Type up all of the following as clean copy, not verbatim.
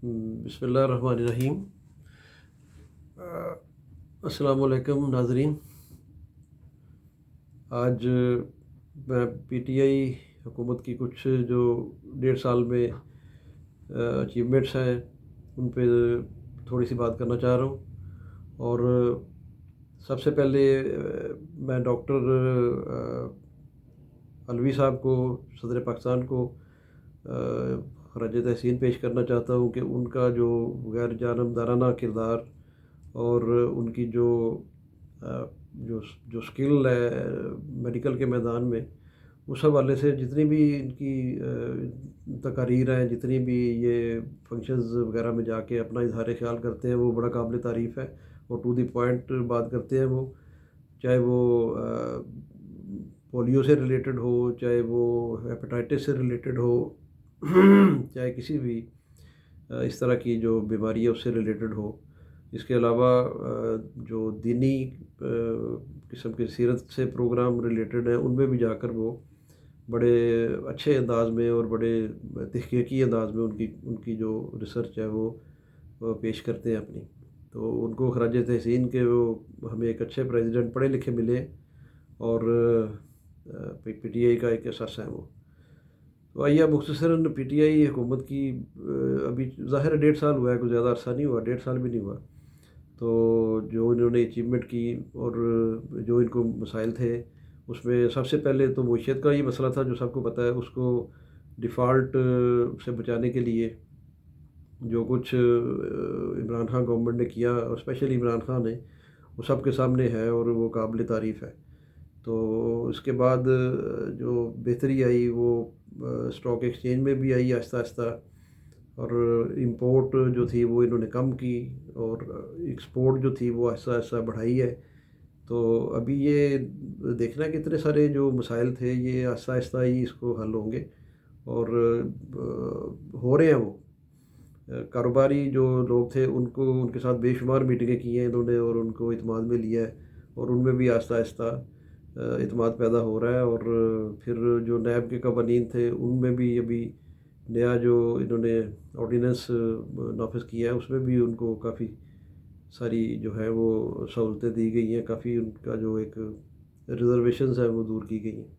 بسم اللہ الرحمن الرحیم۔ السلام علیکم ناظرین۔ آج میں پی ٹی آئی حکومت کی کچھ جو 1.5 سال میں اچیومنٹس ہیں ان پہ تھوڑی سی بات کرنا چاہ رہا ہوں۔ اور سب سے پہلے میں ڈاکٹر علوی صاحب کو، صدر پاکستان کو خراج تحسین پیش کرنا چاہتا ہوں کہ ان کا جو غیر جانبدارانہ کردار اور ان کی جو سکل ہے میڈیکل کے میدان میں، اس حوالے سے جتنی بھی ان کی تقاریر ہیں، جتنی بھی یہ فنکشنز وغیرہ میں جا کے اپنا اظہار خیال کرتے ہیں، وہ بڑا قابل تعریف ہے اور ٹو دی پوائنٹ بات کرتے ہیں۔ وہ چاہے وہ پولیو سے ریلیٹڈ ہو، چاہے وہ ہیپاٹائٹس سے ریلیٹڈ ہو، چاہے کسی بھی اس طرح کی جو بیماری ہے اس سے ریلیٹڈ ہو۔ اس کے علاوہ جو دینی قسم کے سیرت سے پروگرام ریلیٹڈ ہیں ان میں بھی جا کر وہ بڑے اچھے انداز میں اور بڑے تحقیقی انداز میں ان کی جو ریسرچ ہے وہ پیش کرتے ہیں اپنی۔ تو ان کو خراج تحسین کہ وہ ہمیں ایک اچھے پریزیڈنٹ پڑھے لکھے ملے اور پی ٹی آئی کا ایک احساس ہے وہ۔ تو آئیے مختصراً پی ٹی آئی حکومت کی ابھی ظاہر 1.5 سال ہوا ہے، کوئی زیادہ عرصہ نہیں ہوا، 1.5 سال بھی نہیں ہوا۔ تو جو انہوں نے اچیومنٹ کی اور جو ان کو مسائل تھے، اس میں سب سے پہلے تو معیشت کا یہ مسئلہ تھا جو سب کو پتہ ہے۔ اس کو ڈیفالٹ سے بچانے کے لیے جو کچھ عمران خان گورنمنٹ نے کیا، اور اسپیشلی عمران خان نے، وہ سب کے سامنے ہے اور وہ قابل تعریف ہے۔ تو اس کے بعد جو بہتری آئی وہ اسٹاک ایکسچینج میں بھی آئی آہستہ آہستہ، اور امپورٹ جو تھی وہ انہوں نے کم کی اور ایکسپورٹ جو تھی وہ آہستہ آہستہ بڑھائی ہے۔ تو ابھی یہ دیکھنا کہ اتنے سارے جو مسائل تھے یہ آہستہ آہستہ ہی اس کو حل ہوں گے، اور ہو رہے ہیں وہ۔ کاروباری جو لوگ تھے ان کے ساتھ بے شمار میٹنگیں کی ہیں انہوں نے، اور ان کو اعتماد میں لیا ہے، اور ان میں بھی آہستہ آہستہ اعتماد پیدا ہو رہا ہے۔ اور پھر جو نیب کے قوانین تھے ان میں بھی ابھی نیا جو انہوں نے آرڈیننس نافذ کیا ہے اس میں بھی ان کو کافی ساری جو ہے وہ سہولتیں دی گئی ہیں، کافی ان کا جو ایک ریزرویشنز ہیں وہ دور کی گئی ہیں۔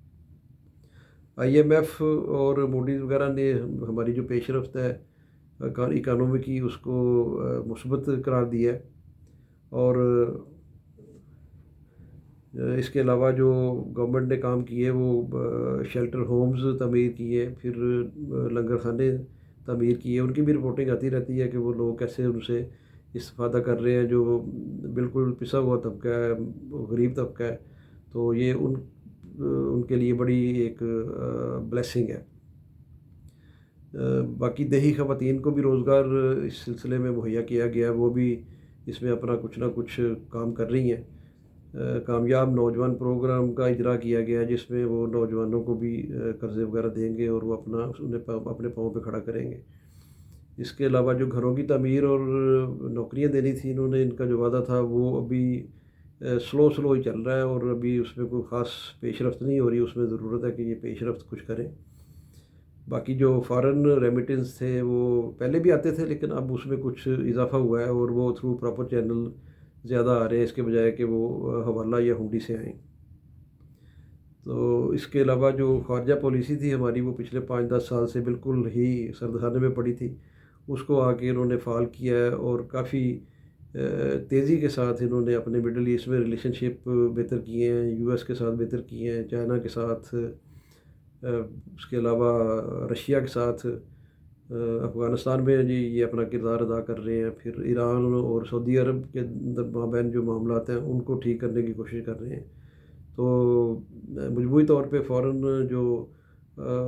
آئی ایم ایف اور موڈیز وغیرہ نے ہماری جو پیش رفت ہے اکانومی کی اس کو مثبت قرار دیا ہے، اور اس کے علاوہ جو گورنمنٹ نے کام کیے وہ شیلٹر ہومز تعمیر کیے، پھر لنگر خانے تعمیر کیے۔ ان کی بھی رپورٹنگ آتی رہتی ہے کہ وہ لوگ کیسے ان سے استفادہ کر رہے ہیں، جو بالکل پسا ہوا طبقہ ہے، غریب طبقہ ہے۔ تو یہ ان کے لیے بڑی ایک بلیسنگ ہے۔ باقی دیہی خواتین کو بھی روزگار اس سلسلے میں مہیا کیا گیا، وہ بھی اس میں اپنا کچھ نہ کچھ کام کر رہی ہیں۔ کامیاب نوجوان پروگرام کا اجرا کیا گیا جس میں وہ نوجوانوں کو بھی قرضے وغیرہ دیں گے اور وہ انہیں اپنے پاؤں پہ کھڑا کریں گے۔ اس کے علاوہ جو گھروں کی تعمیر اور نوکریاں دینی تھی انہوں نے، ان کا جو وعدہ تھا وہ ابھی سلو ہی چل رہا ہے، اور ابھی اس میں کوئی خاص پیش رفت نہیں ہو رہی۔ اس میں ضرورت ہے کہ یہ پیش رفت کچھ کریں۔ باقی جو فارن ریمیٹنس تھے وہ پہلے بھی آتے تھے لیکن اب اس میں کچھ اضافہ ہوا ہے، اور وہ تھرو پراپر چینل زیادہ آ رہے ہیں اس کے بجائے کہ وہ حوالہ یا ہنڈی سے آئیں۔ تو اس کے علاوہ جو خارجہ پالیسی تھی ہماری وہ پچھلے 5-10 سال سے بالکل ہی سردخانے میں پڑی تھی، اس کو آ کے انہوں نے فعال کیا ہے، اور کافی تیزی کے ساتھ انہوں نے اپنے مڈل ایسٹ میں ریلیشن شپ بہتر کیے ہیں، یو ایس کے ساتھ بہتر کیے ہیں، چائنا کے ساتھ، اس کے علاوہ رشیا کے ساتھ، افغانستان میں جی یہ اپنا کردار ادا کر رہے ہیں، پھر ایران اور سعودی عرب کے مابین جو معاملات ہیں ان کو ٹھیک کرنے کی کوشش کر رہے ہیں۔ تو مجموعی طور پہ فوراً جو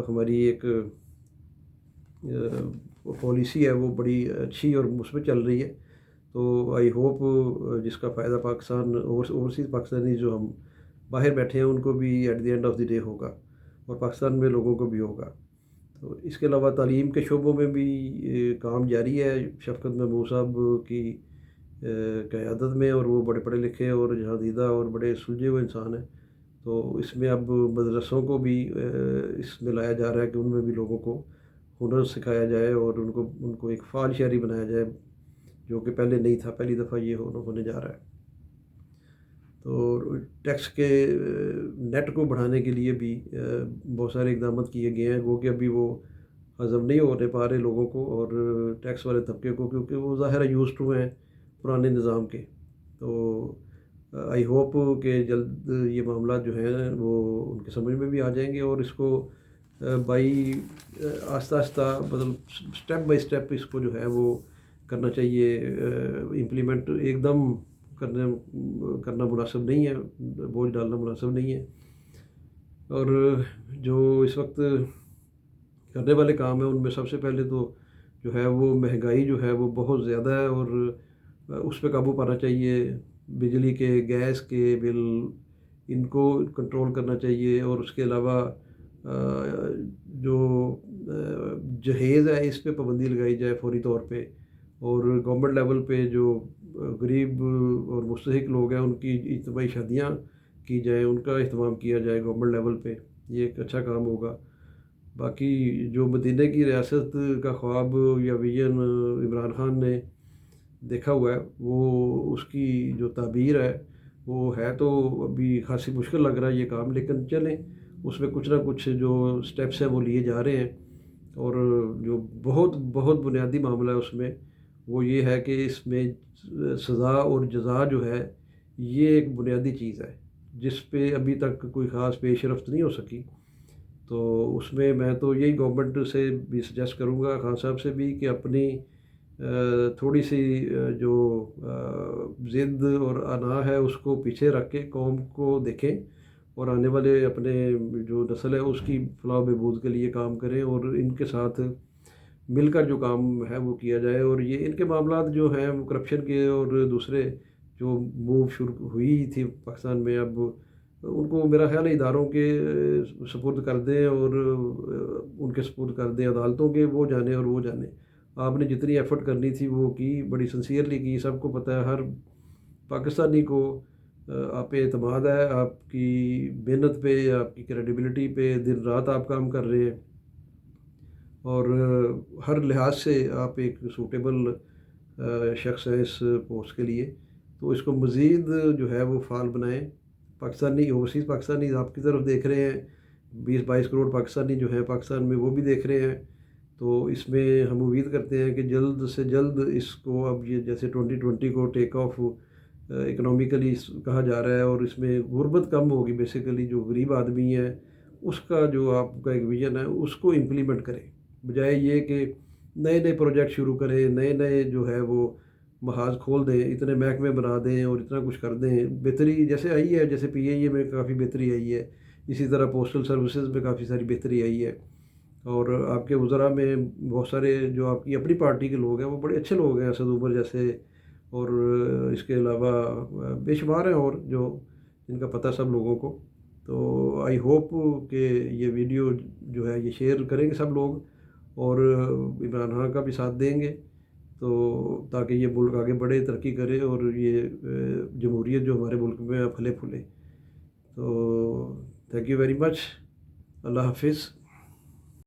ہماری ایک پالیسی ہے وہ بڑی اچھی اور مثبت چل رہی ہے۔ تو آئی ہوپ جس کا فائدہ پاکستان اوورسیز پاکستانی جو ہم باہر بیٹھے ہیں ان کو بھی at the end of the day ہوگا، اور پاکستان میں لوگوں کو بھی ہوگا۔ تو اس کے علاوہ تعلیم کے شعبوں میں بھی کام جاری ہے شفقت محمود صاحب کی قیادت میں، اور وہ بڑے پڑھے لکھے اور جہاں دیدہ اور بڑے سلجھے ہوئے انسان ہیں۔ تو اس میں اب مدرسوں کو بھی اس میں لایا جا رہا ہے کہ ان میں بھی لوگوں کو ہنر سکھایا جائے اور ان کو ایک فعال شہری بنایا جائے، جو کہ پہلے نہیں تھا، پہلی دفعہ یہ ہونے جا رہا ہے۔ تو ٹیکس کے نیٹ کو بڑھانے کے لیے بھی بہت سارے اقدامات کیے گئے ہیں، وہ کہ ابھی وہ ہضم نہیں ہونے پا رہے لوگوں کو اور ٹیکس والے طبقے کو، کیونکہ وہ ظاہر ہے یوز ٹو ہیں پرانے نظام کے۔ تو آئی ہوپ کہ جلد یہ معاملات جو ہیں وہ ان کے سمجھ میں بھی آ جائیں گے، اور اس کو بائی آہستہ آہستہ مطلب اسٹیپ بائی اسٹیپ اس کو جو ہے وہ کرنا چاہیے، امپلیمنٹ ایک دم کرنا مناسب نہیں ہے، بوجھ ڈالنا مناسب نہیں ہے۔ اور جو اس وقت کرنے والے کام ہیں ان میں سب سے پہلے تو جو ہے وہ مہنگائی جو ہے وہ بہت زیادہ ہے، اور اس پہ قابو پانا چاہیے۔ بجلی کے، گیس کے بل، ان کو کنٹرول کرنا چاہیے، اور اس کے علاوہ جو جہیز ہے اس پہ پابندی لگائی جائے فوری طور پہ، اور گورنمنٹ لیول پہ جو غریب اور مستحق لوگ ہیں ان کی اجتماعی شادیاں کی جائیں، ان کا اہتمام کیا جائے گورنمنٹ لیول پہ، یہ ایک اچھا کام ہوگا۔ باقی جو مدینہ کی ریاست کا خواب یا ویژن عمران خان نے دیکھا ہوا ہے، وہ اس کی جو تعبیر ہے وہ ہے تو ابھی خاصی مشکل لگ رہا ہے یہ کام، لیکن چلیں اس میں کچھ نہ کچھ جو سٹیپس ہیں وہ لیے جا رہے ہیں۔ اور جو بہت بہت بنیادی معاملہ ہے اس میں وہ یہ ہے کہ اس میں سزا اور جزا جو ہے یہ ایک بنیادی چیز ہے جس پہ ابھی تک کوئی خاص پیش رفت نہیں ہو سکی۔ تو اس میں تو یہی گورنمنٹ سے بھی سجیسٹ کروں گا، خان صاحب سے بھی، کہ اپنی تھوڑی سی جو ضد اور انا ہے اس کو پیچھے رکھ کے قوم کو دیکھیں، اور آنے والے اپنے جو نسل ہے اس کی فلاح و بہبود کے لیے کام کریں، اور ان کے ساتھ مل کر جو کام ہے وہ کیا جائے۔ اور یہ ان کے معاملات جو ہیں وہ کرپشن کے اور دوسرے جو موو شروع ہوئی تھی پاکستان میں، اب ان کو میرا خیال ہے اداروں کے سپرد کر دیں، اور ان کے سپرد کر دیں عدالتوں کے، وہ جانے اور وہ جانے۔ آپ نے جتنی ایفرٹ کرنی تھی وہ کی، بڑی سنسیئرلی کی، سب کو پتہ ہے، ہر پاکستانی کو آپ پہ اعتماد ہے، آپ کی محنت پہ، آپ کی کریڈیبلٹی پہ، دن رات آپ کام کر رہے ہیں، اور ہر لحاظ سے آپ ایک سوٹیبل شخص ہیں اس پوسٹ کے لیے۔ تو اس کو مزید جو ہے وہ فعال بنائیں۔ پاکستانی اوورسیز پاکستانی آپ کی طرف دیکھ رہے ہیں، 20-22 کروڑ پاکستانی جو ہیں پاکستان میں وہ بھی دیکھ رہے ہیں۔ تو اس میں ہم امید کرتے ہیں کہ جلد سے جلد اس کو، اب یہ جیسے 2020 کو ٹیک آف اکنامیکلی کہا جا رہا ہے، اور اس میں غربت کم ہوگی، بیسیکلی جو غریب آدمی ہے اس کا جو آپ کا ایک ویژن ہے اس کو امپلیمنٹ کریں، بجائے یہ کہ نئے نئے پروجیکٹ شروع کریں، نئے نئے جو ہے وہ محاذ کھول دیں، اتنے محکمے بنا دیں اور اتنا کچھ کر دیں۔ بہتری جیسے آئی ہے، جیسے PIA میں کافی بہتری آئی ہے، اسی طرح پوسٹل سروسز میں کافی ساری بہتری آئی ہے، اور آپ کے وزراء میں بہت سارے جو آپ کی اپنی پارٹی کے لوگ ہیں وہ بڑے اچھے لوگ ہیں، اسد عمر جیسے، اور اس کے علاوہ بے شمار ہیں اور جو جن کا پتہ سب لوگوں کو۔ تو آئی ہوپ کہ یہ ویڈیو جو ہے یہ شیئر کریں گے سب لوگ، اور عمران خان کا بھی ساتھ دیں گے، تو تاکہ یہ ملک آگے بڑھے، ترقی کرے، اور یہ جمہوریت جو ہمارے ملک میں پھلے پھولے۔ تو تھینک یو ویری مچ، اللہ حافظ۔